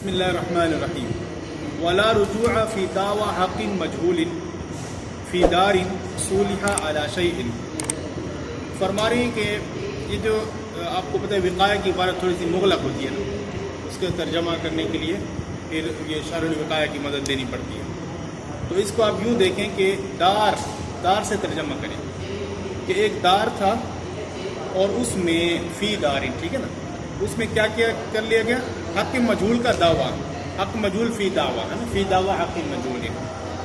بسم اللہ الرحمن الرحیم ولا رجوع فی دعوی حق مجہول فی دار صلح علی شیء. فرما رہی ہیں کہ یہ جو آپ کو پتہ ہے وقایہ کی عبارت تھوڑی سی مغلق ہوتی ہے نا، اس کا ترجمہ کرنے کے لیے پھر یہ شرح الوقایہ کی مدد لینی پڑتی ہے. تو اس کو آپ یوں دیکھیں کہ دار سے ترجمہ کریں کہ ایک دار تھا اور اس میں فی دار، ٹھیک ہے نا، اس میں کیا کر لیا گیا؟ حق مجہول کا دعویٰ، حق مجہول فی دعویٰ ہے نا، فی دعویٰ حق مجہول ہے.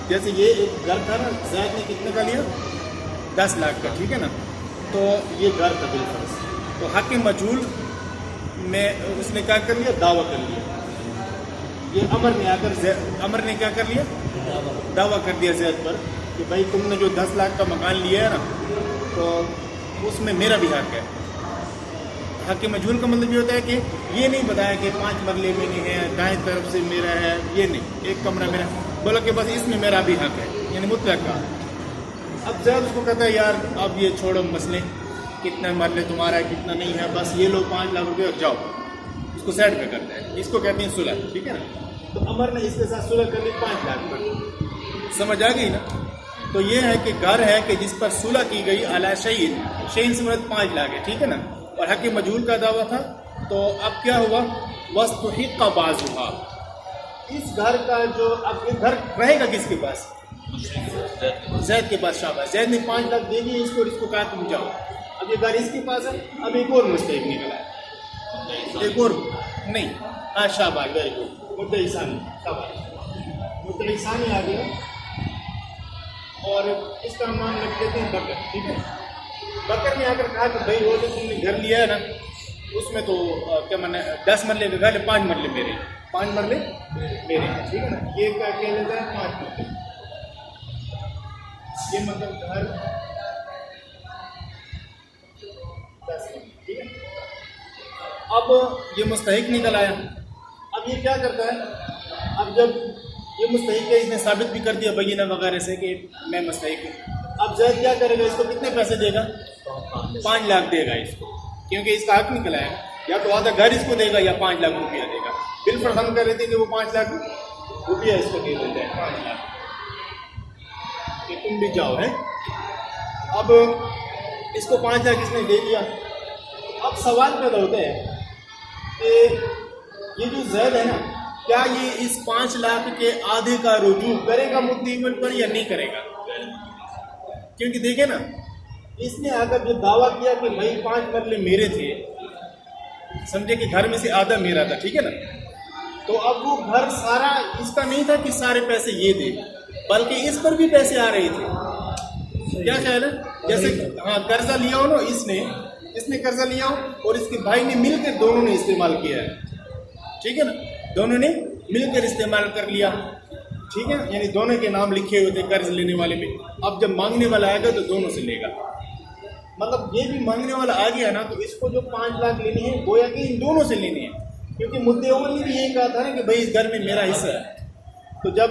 جیسے یہ ایک گھر تھا نا، زید نے کتنے کا لیا؟ 10 لاکھ کا، ٹھیک ہے نا. تو یہ گھر تھا بالفرض، تو حق مجہول میں اس نے کیا کر لیا؟ دعویٰ کر لیا. یہ عمر نے کیا کر لیا؟ دعویٰ کر دیا زید پر کہ بھائی تم نے جو 10 لاکھ کا مکان لیا ہے نا، تو اس میں میرا بھی حق ہے. حق مجہول کا مطلب یہ ہوتا ہے کہ یہ نہیں بتایا کہ 5 مرلے میں نہیں ہے، دائیں طرف سے میرا ہے، یہ نہیں، ایک کمرہ میرا، بولا کہ بس اس میں میرا بھی حق ہے، یعنی مطلق کا. اب زید اس کو کہتا ہے یار اب یہ چھوڑو مسئلے، کتنا مرلے تمہارا ہے کتنا نہیں ہے، بس یہ لو 5 لاکھ روپے اور جاؤ. اس کو سیٹ پہ کرتا ہے، اس کو کہتے ہیں صلح، ٹھیک ہے نا. تو عمر نے اس کے ساتھ صلح کر لی 5 لاکھ پر. سمجھ آ گئی نا. تو یہ ہے کہ گھر ہے کہ جس پر صلح کی گئی علی شیء، شیء سے مراد 5 لاکھ ہے، ٹھیک ہے نا، اور حق مجہول کا دعویٰ تھا. تو اب کیا ہوا؟ وَاسْتُحِقَّ بَعْضُهَا، اس گھر کا جو اب یہ گھر رہے گا کس کے پاس؟ زید کے پاس. شاباش، زید نے 5 لاکھ دے دیے اس کو اور اس کو کہا تم جاؤ. اب یہ گھر اس کے پاس ہے. اب ایک اور مستحق نکلا ہے، ایک اور نہیں، ہاں شاباش، ویری گڈ، مدعی ثانی. شاباش، مدعی ثانی آ گیا اور اس کا نام رکھ دیتے ہیں بکر، ٹھیک ہے. بکر نے آ کر کہا کہ بھائی وہ جو تم نے گھر لیا ہے نا، اس میں تو کیا مانا 10 مرلے کا گھر ہے، 5 مرلے میرے، 5 مرلے میرے، ٹھیک ہے نا. یہ کیا کہہ لیتا ہے؟ 5 مرلے. یہ مطلب گھر 10 مرلے، ٹھیک ہے. اب یہ مستحق نکل آیا. اب یہ کیا کرتا ہے؟ اب جب یہ مستحق ہے، اس نے ثابت بھی کر دیا بینہ وغیرہ سے کہ میں مستحق ہوں. اب زید کیا کرے گا؟ اس کو کتنے پیسے دے گا؟ 5 لاکھ دے گا اس کو، کیونکہ اس کا حق نکلا ہے. یا تو آدھا گھر اس کو دے گا یا 5 لاکھ روپیہ دے گا. بالفرض ہم کہہ رہے تھے کہ وہ 5 لاکھ روپیہ اس کو دے دیتے ہیں، 5 لاکھ کہ تم بھی جاؤ ہے. اب اس کو 5 لاکھ اس نے دے دیا. اب سوال پیدا ہوتا ہے کہ یہ جو زید ہے نا، کیا یہ اس 5 لاکھ کے آدھے کا رجوع کرے گا مدعی پر یا نہیں کرے گا؟ کیونکہ دیکھیں نا، اس نے آ کر جو دعویٰ کیا کہ بھائی 5 مرلے میرے تھے، سمجھے کہ گھر میں سے آدھا میرا تھا، ٹھیک ہے نا. تو اب وہ گھر سارا اس کا نہیں تھا کہ سارے پیسے یہ دے، بلکہ اس پر بھی پیسے آ رہے تھے. کیا خیال ہے؟ جیسے ہاں قرضہ لیا ہو نا، اس نے قرضہ لیا ہو اور اس کے بھائی نے مل کر دونوں نے استعمال کیا ہے، ٹھیک ہے نا. دونوں نے مل کر استعمال کر لیا، ٹھیک ہے، یعنی دونوں کے نام لکھے ہوئے تھے قرض لینے والے میں. اب جب مانگنے والا آئے گا تو دونوں سے لے گا. مطلب یہ بھی مانگنے والا آ گیا نا، تو اس کو جو 5 لاکھ لینی ہے گویا کہ ان دونوں سے لینی ہے، کیونکہ مدعی اول نے بھی یہی کہا تھا نا کہ بھائی اس گھر میں میرا حصہ ہے. تو جب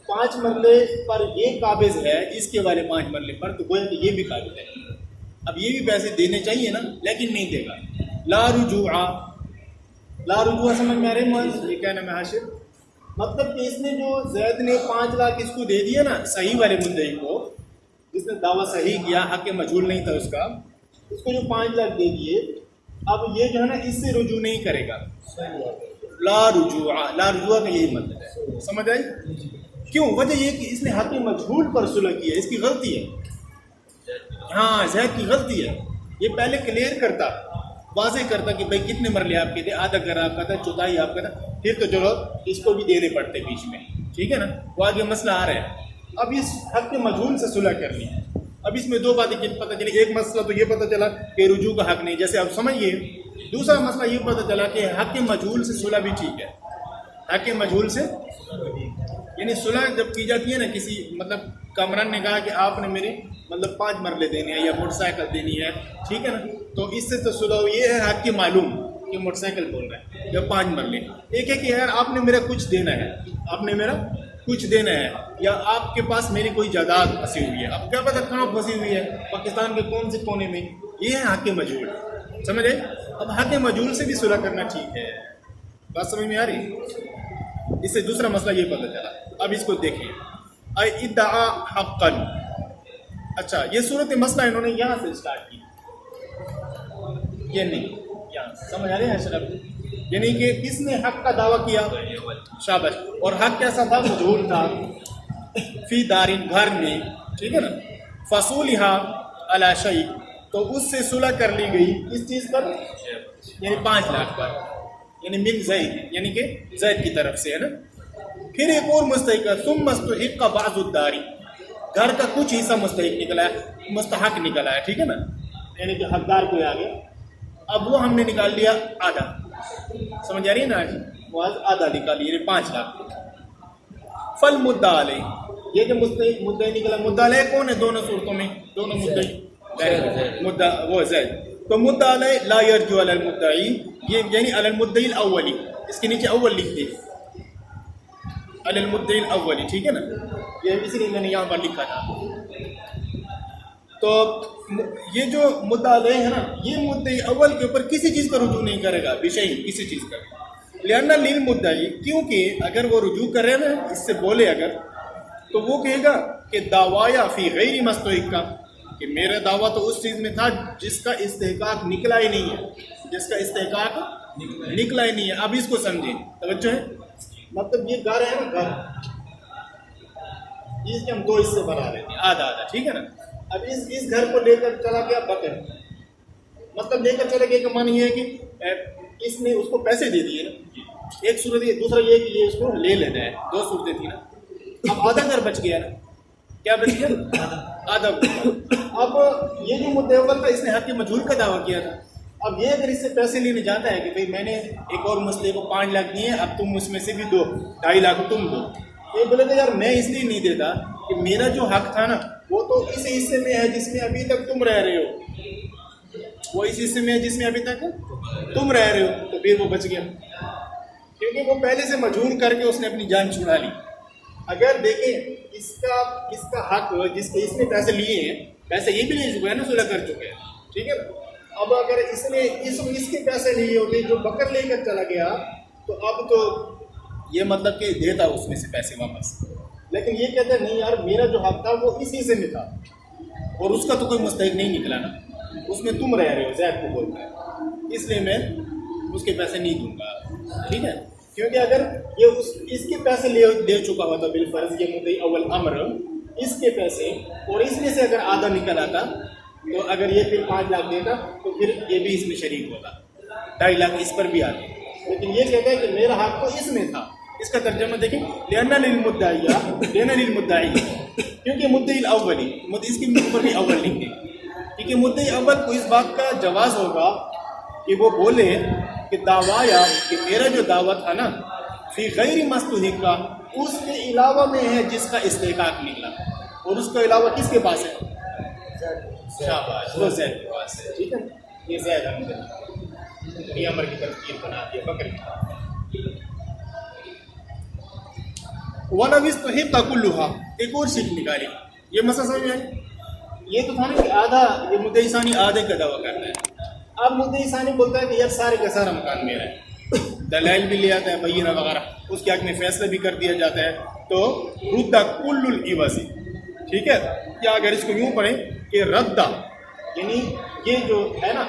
5 مرلے پر یہ قابض ہے اس کے والے 5 مرلے پر، تو گویا کہ یہ بھی قابض ہے. اب یہ بھی پیسے دینے چاہیے نا، لیکن نہیں دے گا. لا رجوع سمجھ میں آ رہے ہیں؟ یہ کہنا میں حاشر، مطلب کہ اس نے جو زید نے 5 لاکھ اس کو دے دیا نا، صحیح والے مدعی کو، جس نے دعویٰ صحیح کیا، حق مجہول نہیں تھا اس کا، اس کو جو 5 لاکھ دے دیے، اب یہ جو ہے نا اس سے رجوع نہیں کرے گا. لا رجوع کا یہی مطلب ہے. سمجھ آئی؟ کیوں؟ وجہ یہ کہ اس نے حق مجہول پر صلح کی ہے، اس کی غلطی ہے. ہاں، زید کی غلطی ہے. یہ پہلے کلیئر کرتا، واضح کرتا کہ بھائی کتنے مرلے آپ کے تھے، آدھا گھر آپ کا تھا، چوتھائی آپ کا تھا، پھر تو چلو اس کو بھی دینے پڑتے بیچ میں، ٹھیک ہے نا. وہ آگے مسئلہ آ رہا ہے. اب اس حق مجہول سے صلح کرنی ہے. اب اس میں 2 باتیں پتہ چلی. ایک مسئلہ تو یہ پتہ چلا کہ رجوع کا حق نہیں، جیسے اب سمجھیے. دوسرا مسئلہ یہ پتہ چلا کہ حق مجہول سے صلح بھی ٹھیک ہے. حق مجہول سے یعنی صلح جب کی جاتی ہے نا، کسی مطلب کامران نے کہا کہ آپ نے میرے مطلب 5 مرلے دینے ہیں یا موٹر سائیکل دینی ہے، ٹھیک ہے نا، تو اس سے تو صلح یہ ہے حق کی معلوم کہ موٹر سائیکل بول رہا ہے یا 5 مرلے. ایک ہے کہ یار آپ نے میرا کچھ دینا ہے، آپ نے میرا کچھ دینا ہے، یا آپ کے پاس میری کوئی جائیداد پھنسی ہوئی ہے. اب کیا پتہ کہاں پھنسی ہوئی ہے، پاکستان کے کون سے کونے میں. یہ ہے حق مجہول. سمجھ آئے؟ اب حق مجہول سے بھی صلح کرنا ٹھیک ہے. بات سمجھ میں آ رہی؟ اس سے دوسرا مسئلہ یہ پتہ چلا. اب اس کو دیکھیں ادعا حقا. اچھا یہ صورت مسئلہ انہوں نے یہاں سے اسٹارٹ کی, یہ نہیں یہاں سمجھ آ رہے ہیں شرف, یعنی کہ کس نے حق کا دعویٰ کیا, شاباش, اور حق کیسا تھا, مجہول تھا, فی دارین گھر میں, ٹھیک ہے نا, فصولھا علی شیء, تو اس سے صلح کر لی گئی اس چیز پر, یعنی 5 لاکھ پر, یعنی من زید, یعنی کہ زید کی طرف سے, ہے نا. پھر ایک اور مستحق, ثم مستحق بعض الداری, گھر کا کچھ حصہ مستحق نکلا ہے, مستحق نکلا ہے, ٹھیک ہے نا, یعنی کہ حقدار کوئی آ گیا, اب وہ ہم نے نکال لیا آدھا, سمجھ آ رہی ہے نا, وہ آدھا نکال لیا, یعنی 5 لاکھ. فل مدعا علیہ, یہ جو مدعی نکلا, مدعا علیہ کون ہے دونوں صورتوں میں, دونوں مدعی مدعا وہ زید, تو مدعا علیہ لا یرجو علی المدعی, یہ یعنی علی المدعی الاولی, اس کے نیچے اول لکھ دے, علی المدعی الاولی, ٹھیک ہے نا, یہ اسی لیے میں نے یہاں پر لکھا تھا. تو یہ جو مدعا علیہ ہے نا, یہ مدعی اول کے اوپر کسی چیز کا رجوع نہیں کرے گا, بشیء, کسی چیز کا, لأن للمدعی, کیونکہ اگر وہ رجوع کرے نا, اس سے بولے اگر, تو وہ کہے گا کہ دعوایا فی غیر مستحق کا, کہ میرا دعویٰ تو اس چیز میں تھا جس کا استحقاق نکلا ہی نہیں ہے, جس کا استحقاق نکلا ہی نہیں ہے. اب اس کو سمجھیں, توجہ ہے, مطلب یہ گھر ہے نا, گھر, اس کے ہم 2 حصے بنا لیتے ہیں, آدھا آدھا, ٹھیک ہے نا. اب اس گھر کو لے کر چلا گیا بکر, مطلب لے کر چلا گیا کہ معنی یہ ہے کہ اس نے اس کو پیسے دے دیے نا, ایک صورت یہ, دوسرا یہ کہ یہ اس کو لے لینا ہے, 2 صورتیں تھیں نا. اب آدھا گھر بچ گیا نا, کیا بچ گیا, آدھا. اب یہ جو مدعی اول تھا, اس نے حق مجہول کا دعویٰ کیا تھا. اب یہ اگر اس سے پیسے لینے جاتا ہے کہ بھئی میں نے ایک اور مسئلے کو 5 لاکھ دیے, اب تم اس میں سے بھی دو, 2.5 لاکھ تم دو, یہ بولے گا یار میں اس لیے نہیں دیتا کہ میرا جو حق تھا نا وہ تو اس حصے میں ہے جس میں ابھی تک تم رہ رہے ہو, وہ اس حصے میں ہے جس میں ابھی تک تم رہ رہے ہو, تو پھر وہ بچ گیا, کیونکہ وہ پہلے سے مجبور کر کے اس نے اپنی جان چھڑا لی. اگر دیکھیں اس کا حق جس کے اس نے پیسے لیے ہیں, پیسے یہ بھی لے چکے ہیں نا, صلح کر چکے ہیں, ٹھیک ہے. اب اگر اس نے اس کے پیسے لیے ہوتے جو بکر لے کر چلا گیا, تو اب تو یہ مطلب کہ دیتا اس میں سے پیسے واپس, لیکن یہ کہتا ہے نہیں یار میرا جو حق تھا وہ اس حصے میں تھا, اور اس کا تو کوئی مستحق نہیں نکلا نا, اس میں تم رہ رہے ہو, زید کو بولتا ہے, اس لیے میں اس کے پیسے نہیں دوں گا, ٹھیک ہے. کیونکہ اگر یہ اس کے پیسے لے چکا ہوتا بالفرض, یہ مدعی اول امر, اس کے پیسے, اور اس میں سے اگر آدھا نکل آتا, تو اگر یہ پھر 5 لاکھ دیتا تو پھر یہ بھی اس میں شریک ہوتا, 2.5 لاکھ اس پر بھی آتے. لیکن یہ کہتا ہے کہ میرا حق تو اس میں تھا. اس کا ترجمہ دیکھیں, لأن للمدعی, کیونکہ مدعی الاولی, اس کے اوپر بھی اول لکھ دیں, کیونکہ مدعی اول کو اس بات کا جواز ہوگا کہ وہ بولے کہ دعوایا, کہ میرا جو دعویٰ تھا نا, فی غیر مستحق کا, اس کے علاوہ میں ہے جس کا استحقاق نکلا, اور اس کے علاوہ کس کے پاس ہے, شاباش, وہ زید کے پاس ہے, ٹھیک ہے. یہ زید یہ امر کی ترکیب بنا دیا بکر کی. وَلَوِ اسْتُحِقَّ كُلُّهَا, ایک اور سیکھ نکالی, یہ مسئلہ سمجھ میں, یہ تو تھا نا کہ آدھا, یہ مدعی ثانی آدھے کا دعویٰ کرتا ہے. اب مدعی ثانی بولتا ہے کہ یار سارے کا سارا مکان میرا ہے, دلائل بھی لے آتا ہے, بینہ وغیرہ, اس کے حق میں فیصلہ بھی کر دیا جاتا ہے, تو رد کل العوض, ٹھیک ہے. یا اگر اس کو یوں پڑھیں کہ رد, یعنی یہ جو ہے نا,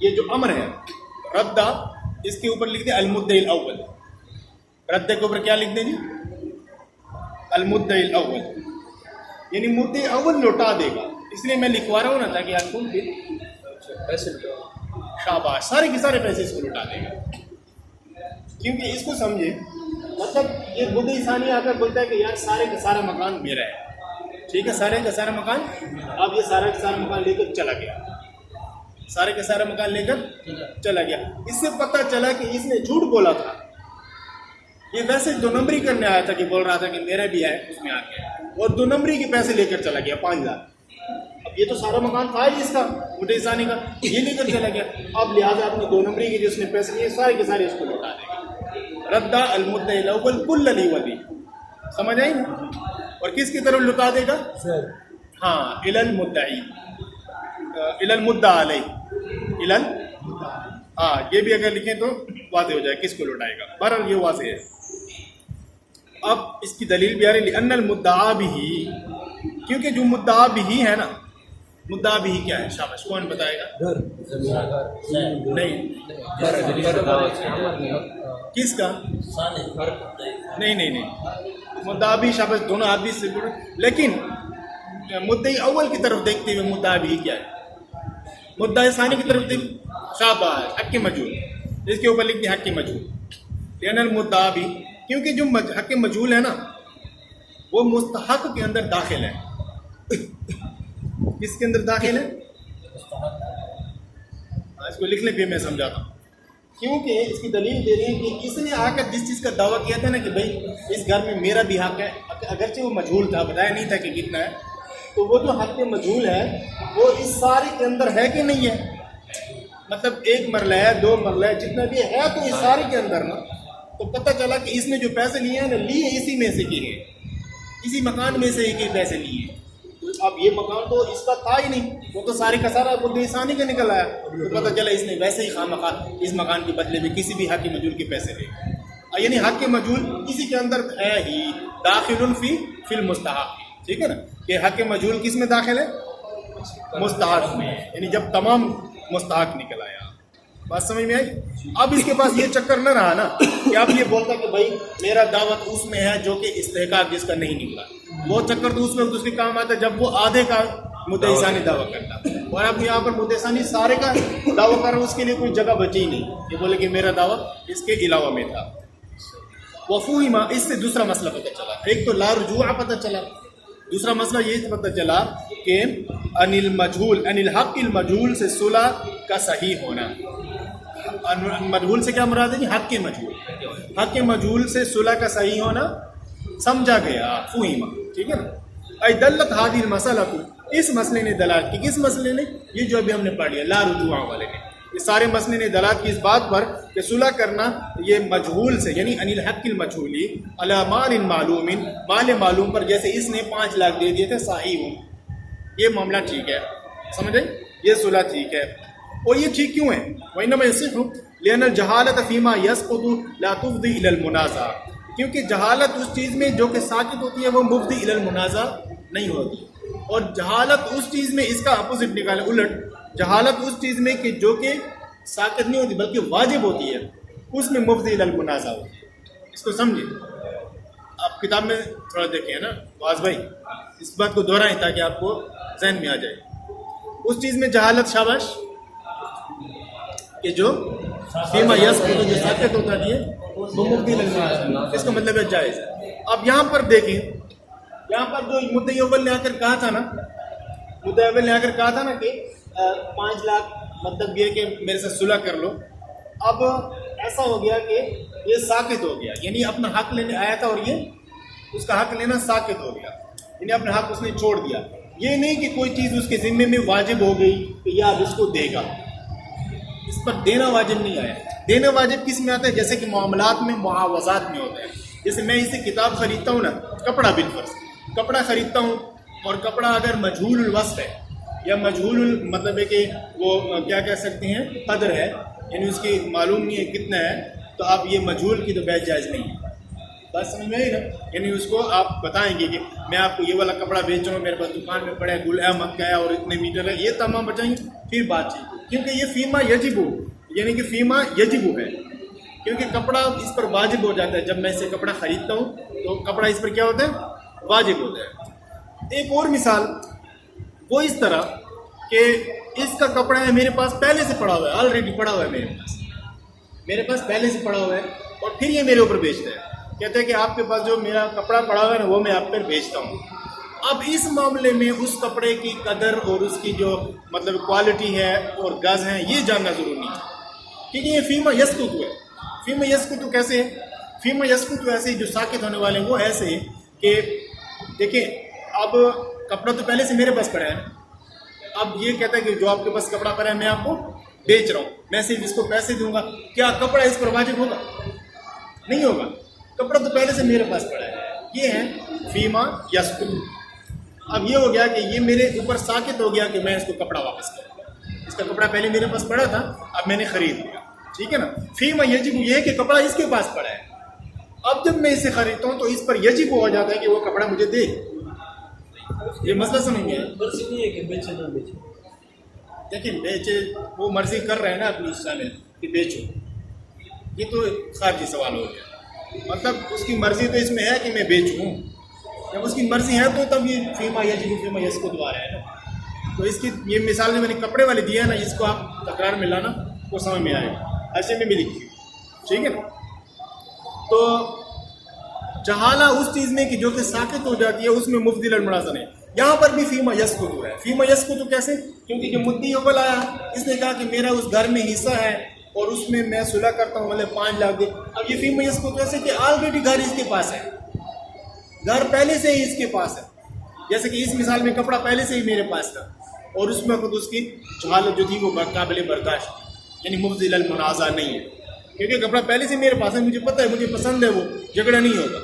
یہ جو امر ہے رد, اس کے اوپر لکھ دیں المدعی الاول, رد کے اوپر کیا لکھ دیں جی, المدعی الاول, یعنی مدعی اول لوٹا دے گا. اس لیے میں لکھوا رہا ہوں نا تاکہ آپ کو پیسے, شاباش, سارے کے سارے پیسے اس کو لوٹا دے گا. کیونکہ اس کو سمجھے, مطلب یہ مدعی ثانی آ کر بولتا ہے کہ یار سارے کا سارا مکان میرا ہے, ٹھیک ہے, سارے کا سارا مکان. اب یہ سارا کا سارا مکان لے کر چلا گیا, سارے کا سارا مکان لے کر چلا گیا. اس سے پتہ چلا کہ اس نے جھوٹ بولا تھا, یہ ویسے 2 نمبری کرنے آیا تھا, کہ بول رہا تھا کہ میرا بھی ہے, اس میں آ گیا, اور 2 نمبری کے پیسے لے کر چلا گیا 5 لاکھ. اب یہ تو سارا مکان تھا ہی اس کا, مدعی ثانی کا, یہ لے کر چلا گیا. اب لہٰذا اپنے 2 نمبری کے جو اس نے پیسے لیے سارے کے سارے اس کو لوٹا دے گا. ردا المدعی الاول کل العوض, سمجھ آئی نا. اور کس کی طرف لوٹا دے گا, ہاں, الی المدعی, الی المدعی علیہ, ہاں, یہ بھی اگر لکھیں تو واضح ہو جائے کس کو لوٹائے گا. بہرحال یہ واضح ہے. اب اس کی دلیل بھی آ رہی ہے، ان المدعا بھی، کیونکہ جو مدعا بھی ہے نا، مدعا بھی کیا ہے؟ شاباش، کون بتائے گا؟ نہیں، کس کا؟ نہیں، مدعا بھی، شاباش، دونوں ہاتھ بھی سے، لیکن مدعی اول کی طرف دیکھتے ہوئے مدعا بھی کیا ہے؟ مدعا ثانی کی طرف دیکھ، شاباش، حق مجہول، اس کے اوپر لکھ دیں حق مجہول. لأن المدعا بھی، کیونکہ جو حق مجہول ہے نا وہ مستحق کے اندر داخل ہے. کس کے اندر داخل ہے؟ اس کو لکھ لیں پھر میں سمجھاتا ہوں. کیونکہ اس کی دلیل دے رہے ہیں کہ اس نے آ کر جس چیز کا دعویٰ کیا تھا نا کہ بھائی اس گھر میں میرا بھی حق ہے، اگرچہ وہ مجہول تھا، بتایا نہیں تھا کہ کتنا ہے، تو وہ جو حق مجہول ہے وہ اس سارے کے اندر ہے کہ نہیں ہے؟ مطلب ایک مرلہ ہے، دو مرلہ ہے، جتنا بھی ہے تو اس سارے کے اندر نا. تو پتہ چلا کہ اس نے جو پیسے لیے ہیں نا، لیے اسی میں سے کیے ہیں، اسی مکان میں سے ایک ہی پیسے لیے. تو اب یہ مکان تو اس کا تھا ہی نہیں، وہ تو سارے کا سارا مدعی ثانی کا نکل آیا. تو پتہ چلا اس نے ویسے ہی خواہ اس مکان کے بدلے میں کسی بھی حق مجہول کے پیسے لے. یعنی حق مجہول اسی کے اندر ہے ہی، داخل فی المستحق. ٹھیک ہے نا، کہ حق مجہول کس میں داخل ہے؟ مستحق میں. یعنی جب تمام مستحق نکل آیا. بات سمجھ میں آئی؟ اب اس کے پاس یہ چکر نہ رہا نا کہ اب یہ بولتا کہ بھائی میرا دعوت اس میں ہے جو کہ استحقاق جس کا نہیں نکلا. وہ چکر تو اس وقت اس کے کام آتا جب وہ آدھے کا مدعی ثانی دعویٰ کرتا، اور اب یہاں پر مدعی ثانی سارے کا دعویٰ کر رہا، اس کے لیے کوئی جگہ بچی ہی نہیں. یہ بولے کہ میرا دعویٰ اس کے علاوہ میں تھا. وفوہما، اس سے دوسرا مسئلہ پتہ چلا. ایک تو لا رجوع پتہ چلا، دوسرا مسئلہ یہ پتہ چلا کہ ان المجہول، ان الحق المجہول سے صلح کا صحیح ہونا. مجہول سے کیا مراد ہے؟ حق مجہول. حق مجہول سے صلح کا صحیح ہونا سمجھا گیا. فہیمہ، ٹھیک ہے نا. ای دلت هذه المسئلہ کو، اس مسئلے نے دلالت کی. کس مسئلے نے؟ یہ جو ابھی ہم نے پڑھ لیا لا رجوع والے نے. یہ سارے مسئلے نے دلالت کی اس بات پر کہ صلح کرنا یہ مجہول سے، یعنی ان الحق المجہولی علی مال معلوم، مال معلوم پر، جیسے اس نے 5 لاکھ دے دیے تھے، صحیح ہوں، یہ معاملہ ٹھیک ہے. سمجھے؟ یہ صلح ٹھیک ہے. اور یہ ٹھیک کیوں ہے؟ وَإِنَّمَا يَصِحُّ لِأَنَّ الْجَهَالَةَ فِي مَا يَسْقُطُ لَا تُفْضِي إِلَى الْمُنَازَعَةِ. کیونکہ جہالت اس چیز میں جو کہ ساقط ہوتی ہے وہ مفضی الی المنازعہ نہیں ہوتی. اور جہالت اس چیز میں، اس کا اپوزٹ نکالے، الٹ، جہالت اس چیز میں کہ جو کہ ساقط نہیں ہوتی بلکہ واجب ہوتی ہے، اس میں مفضی الی المنازعہ ہوتی ہے. اس کو سمجھے. آپ کتاب میں تھوڑا دیکھیں نا واز بھائی، اس بات کو دہرائیں تاکہ آپ کو ذہن میں آ جائے. اس چیز میں جہالت، شاباش، کہ جو فیما یس کو جو ساقط ہوتا ہے وہ مفضی الی المنازعہ، اس کا مطلب ہے جائز ہے. اب یہاں پر دیکھیں، یہاں پر جو مدعی اول نے آ کر کہا تھا نا، مدعی اول نے آ کر کہا تھا نا کہ 5 لاکھ مطلب یہ کہ میرے سے صلح کر لو. اب ایسا ہو گیا کہ یہ ساقط ہو گیا، یعنی اپنا حق لینے آیا تھا اور یہ اس کا حق لینا ساقط ہو گیا، یعنی اپنا حق اس نے چھوڑ دیا. یہ نہیں کہ کوئی چیز اس کے ذمے میں واجب ہو گئی کہ یہ اب اس کو دے گا. اس پر دینا واجب نہیں آیا. دینا واجب کس میں آتا ہے؟ جیسے کہ معاملات میں، معاوضات میں ہوتا ہے. جیسے میں اسے کتاب خریدتا ہوں نا، کپڑا بالفرض کپڑا خریدتا ہوں، اور کپڑا اگر مجہول الوصف ہے یا مجہول مطلب ہے کہ وہ کیا کہہ سکتے ہیں، قدر ہے، یعنی اس کی معلوم نہیں ہے کتنا ہے، تو آپ یہ مجہول کی تو بیع جائز نہیں ہے. بات سمجھ میں آئی نا؟ یعنی اس کو آپ بتائیں گے کہ میں آپ کو یہ والا کپڑا بیچ رہا ہوں، میرے پاس دکان میں پڑا ہے، گل احمد کا ہے اور اتنے میٹر ہے، یہ تمام بتائیں گے، پھر بات چیت. کیونکہ یہ فیما یجب، یعنی کہ فیما یجب ہے، کیونکہ کپڑا اس پر واجب ہو جاتا ہے. جب میں اسے کپڑا خریدتا ہوں تو کپڑا اس پر کیا ہوتا ہے؟ واجب ہوتا ہے. ایک اور مثال وہ اس طرح کہ اس کا کپڑا ہے میرے پاس پہلے سے پڑا ہوا ہے، آلریڈی پڑا ہوا ہے میرے پاس پہلے سے پڑا ہوا ہے، اور پھر یہ میرے اوپر بیچتا ہے. کہتے ہیں کہ آپ کے پاس جو میرا کپڑا پڑا ہوا ہے نا وہ میں آپ پر بیچتا ہوں. اب اس معاملے میں اس کپڑے کی قدر اور اس کی جو مطلب کوالٹی ہے اور گز ہیں یہ جاننا ضروری ہے، کیونکہ یہ فیما یسکت ہے. فیما یسکت کیسے ہے؟ فیما یسکت ایسے جو ساقط ہونے والے ہیں وہ ایسے ہیں کہ دیکھیں، اب کپڑا تو پہلے سے میرے پاس پڑا ہے، اب یہ کہتا ہے کہ جو آپ کے پاس کپڑا پڑا ہے میں آپ کو بیچ رہا ہوں، میں صرف اس کو پیسے دوں گا، کیا کپڑا اس پر واجب ہوگا؟ نہیں ہوگا. کپڑا تو پہلے سے میرے پاس پڑا ہے. یہ ہے فیما یسکت. اب یہ ہو گیا کہ یہ میرے اوپر ساقط ہو گیا کہ میں اس کو کپڑا واپس کروں. اس کا کپڑا پہلے میرے پاس پڑا تھا، اب میں نے خرید لیا. ٹھیک ہے نا. فیما یجب یہ ہے کہ کپڑا اس کے پاس پڑا ہے. اب جب میں اسے خریدتا ہوں تو اس پر یجب ہو جاتا ہے کہ وہ کپڑا مجھے دے. یہ مسئلہ سمجھ گیا. مرضی نہیں ہے کہ بیچے نہ بیچے. دیکھیں بیچے وہ مرضی کر رہے ہیں نا اپنی حصہ میں کہ بیچو, یہ تو خارجی سوال ہو گیا. مطلب اس کی مرضی تو اس میں ہے کہ میں بیچوں. جب اس کی مرضی ہے تو تب یہ فیما یجب فیما یسقط آ رہا ہے نا. تو اس کی یہ مثال میں نے کپڑے والے دیا ہے نا, اس کو آپ تکرار میں لانا وہ سمجھ میں آئے گا. ایسے میں بھی لکھی, ٹھیک ہے نا. تو جہالہ اس چیز میں کہ جو کہ ساکت ہو جاتی ہے اس میں مفضل المنازع ہے. یہاں پر بھی فیما یسقط ہوا ہے. فیما یسقط کیسے؟ کیونکہ جو مدعی اول آیا اس نے کہا کہ میرا اس گھر میں حصہ ہے اور اس میں میں صلح کرتا ہوں, مطلب 5 لاکھ دے. اب یہ فیما یسقط ویسے کہ آلریڈی گھر اس کے پاس ہے, گھر پہلے سے ہی اس کے پاس ہے. جیسے کہ اس مثال میں کپڑا پہلے سے ہی میرے پاس تھا اور اس میں خود اس کی جہالت جو تھی وہ قابل برداشت تھی, یعنی مفضل المنازع نہیں ہے. کیونکہ کپڑا پہلے سے میرے پاس ہے, مجھے پتہ ہے, مجھے پسند ہے, وہ جھگڑا نہیں ہوگا.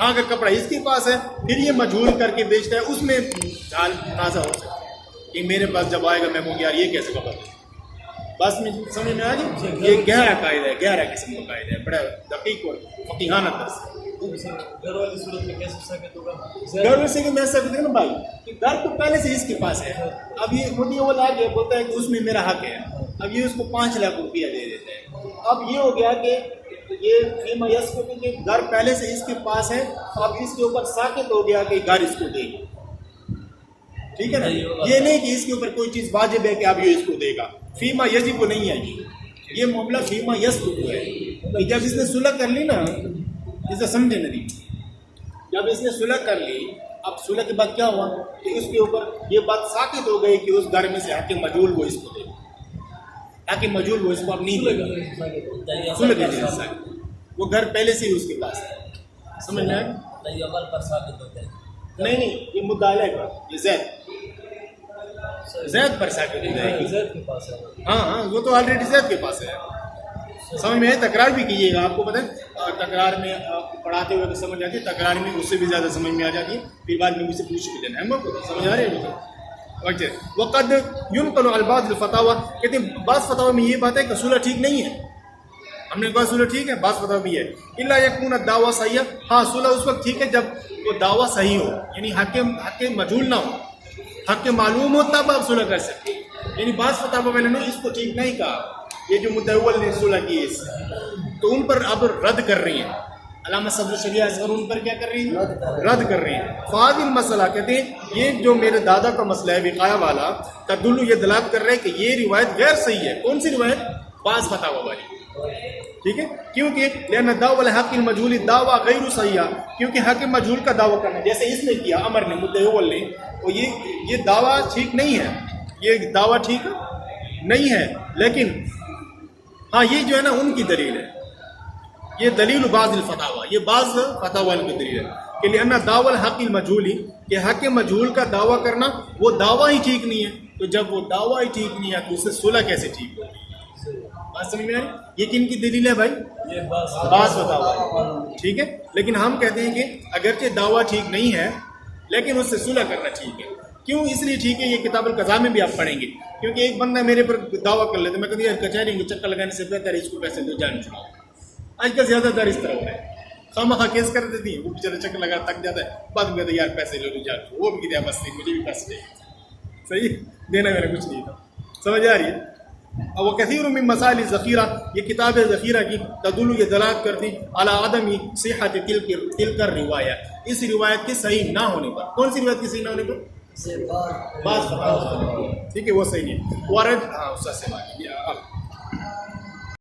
ہاں اگر کپڑا اس کے پاس ہے پھر یہ مجہول کر کے بیچتا ہے, اس میں جہال منازع ہو سکتا ہے کہ میرے پاس جب آئے گا میں کہوں یار یہ کیسے کپڑا ہے. بس میں سمجھ میں آ گئی. یہ گہرا قاعدہ ہے, گہرا قسم کا قاعدہ ہے, بڑا دقیق اور فقیہانہ درس ہے. گھر والی صورت میں کیسے ثابت ہوگا؟ گھر میں سے کہ میں ثابت ہے نا بھائی کہ گھر تو پہلے سے اس کے پاس ہے. اب یہ خود یہ وہ لا کے بولتا ہے کہ اس میں میرا حق ہے. اب یہ اس کو 5 لاکھ روپیہ دے دیتے ہیں. اب یہ ہو گیا کہ یہ فیما یسقط کہ گھر پہلے سے اس کے پاس ہے, اب اس کے اوپر ساکت ہو گیا کہ گھر اس کو دے گا. ٹھیک ہے نا. یہ نہیں کہ اس کے اوپر کوئی چیز واجب ہے کہ اب یہ اس کو دے گا. فیما یجب نہیں ہے, یہ معاملہ فیما یسقط ہے کہ جب اس نے صلح کر لی نا, اسے سمجھے ندی, جب اس نے صلح کر لی, اب صلح کے بعد کیا ہوا کہ اس کے اوپر یہ بات ساکت ہو گئی کہ اس گھر میں سے حق مجہول وہ اس کو دے گا. حق مجہول وہ اس کو اب نہیں دے گا. صلح کے جیسا وہ گھر پہلے سے ہی اس کے پاس ہے. سمجھ میں نہیں عمل پر ثابت ہوتا ہے. نہیں یہ مدعا علیہ کا, یہ زید پر ثابت ہو جائے گی. زید کے پاس ہے. ہاں وہ تو آلریڈی زید کے پاس ہے. سمجھ میں تکرار بھی کیجیے گا, آپ کو پتہ ہے تکرار میں پڑھاتے ہوئے تو سمجھ آتی ہے, تکرار میں اس سے بھی زیادہ سمجھ میں آ جاتی ہے. پھر بعد میں مجھ سے پوچھ بھی لینا ہے, سمجھ آ رہے ہیں. وقد ينقل عن بعض الفتاوى, کہتے ہیں بعض فتاوی میں یہ بات ہے کہ صلح ٹھیک نہیں ہے. ہم نے کہا صلح ٹھیک ہے, بعض فتاوی میں ہے الا يكون الدعوى صحیح. ہاں صلح اس وقت ٹھیک ہے جب وہ دعویٰ صحیح ہو, یعنی حق مجہول نہ ہو, حق معلوم ہو تب آپ صلح کر سکتے. یعنی بعض فتاوی میں نے اس کو ٹھیک نہیں کہا. یہ جو مدعی اول نے صلح کی اس تو ان پر اب رد کر رہی ہیں. علامہ صدر شریعہ اصغر ان پر کیا کر رہی ہیں, رد کر رہی ہیں. فاضل مسئلہ کہتے ہیں یہ جو میرے دادا کا مسئلہ ہے وقایہ والا, تدل یہ دلالت کر رہے ہیں کہ یہ روایت غیر صحیح ہے. کون سی روایت؟ بعض فتاوی والی. ٹھیک ہے, کیونکہ لأن دعوی الحق المجہول دعویٰ غیر صحیح, کیونکہ حق مجہول کا دعویٰ کرنا جیسے اس نے کیا عمر نے, مدعی اول نے, تو یہ دعویٰ ٹھیک نہیں ہے. یہ دعویٰ ٹھیک نہیں ہے. لیکن ہاں یہ جو ہے نا ان کی دلیل ہے, یہ دلیل بعض الفتاوی, یہ بعض فتاوی کی دلیل ہے کہ لأن دعوی الحق المجہول, کہ حق مجہول کا دعویٰ کرنا وہ دعویٰ ہی ٹھیک نہیں ہے. تو جب وہ دعویٰ ہی ٹھیک نہیں ہے تو اس سے صلح کیسے ٹھیک ہوگی؟ بات سمجھ میں آئی؟ یہ کن کی دلیل ہے بھائی؟ یہ بعض فتاوی. ٹھیک ہے, لیکن ہم کہتے ہیں کہ اگرچہ دعویٰ ٹھیک نہیں ہے لیکن اس سے صلح کرنا ٹھیک ہے. کیوں اس لیے ٹھیک ہے؟ یہ کتاب القضاء میں بھی آپ پڑھیں گے. کیونکہ ایک بندہ میرے پر دعویٰ کر لیتے, میں کہتے ہیں یار کچہری میں چکر لگانے سے بہتر ہے اس کو پیسے دو, جان چھڑاؤ. آج کل زیادہ تر اس طرح ہو رہا ہے. خواہ کیس کر دیتی ہیں, وہ بیچارہ چکر لگا تک جاتا ہے, بعد میں کہتے ہیں یار پیسے لے لو, جان چھوڑو. وہ بھی کہتے ہیں بس نہیں, مجھے بھی پیسے دے. صحیح, دینا میرا کچھ نہیں تھا. سمجھ آ رہی ہے؟ اور وہ کثیر من مسائل ذخیرہ, یہ کتاب ذخیرہ کی تدل یہ دلالت کرتی علی عدم صحت تلک الروایہ, اس روایت کے صحیح نہ ہونے پر. کون سی روایت کی صحیح نہ ہونے پر؟ بعض فتاوی. ٹھیک ہے, وہ صحیح نہیں. وارد استاد سے بات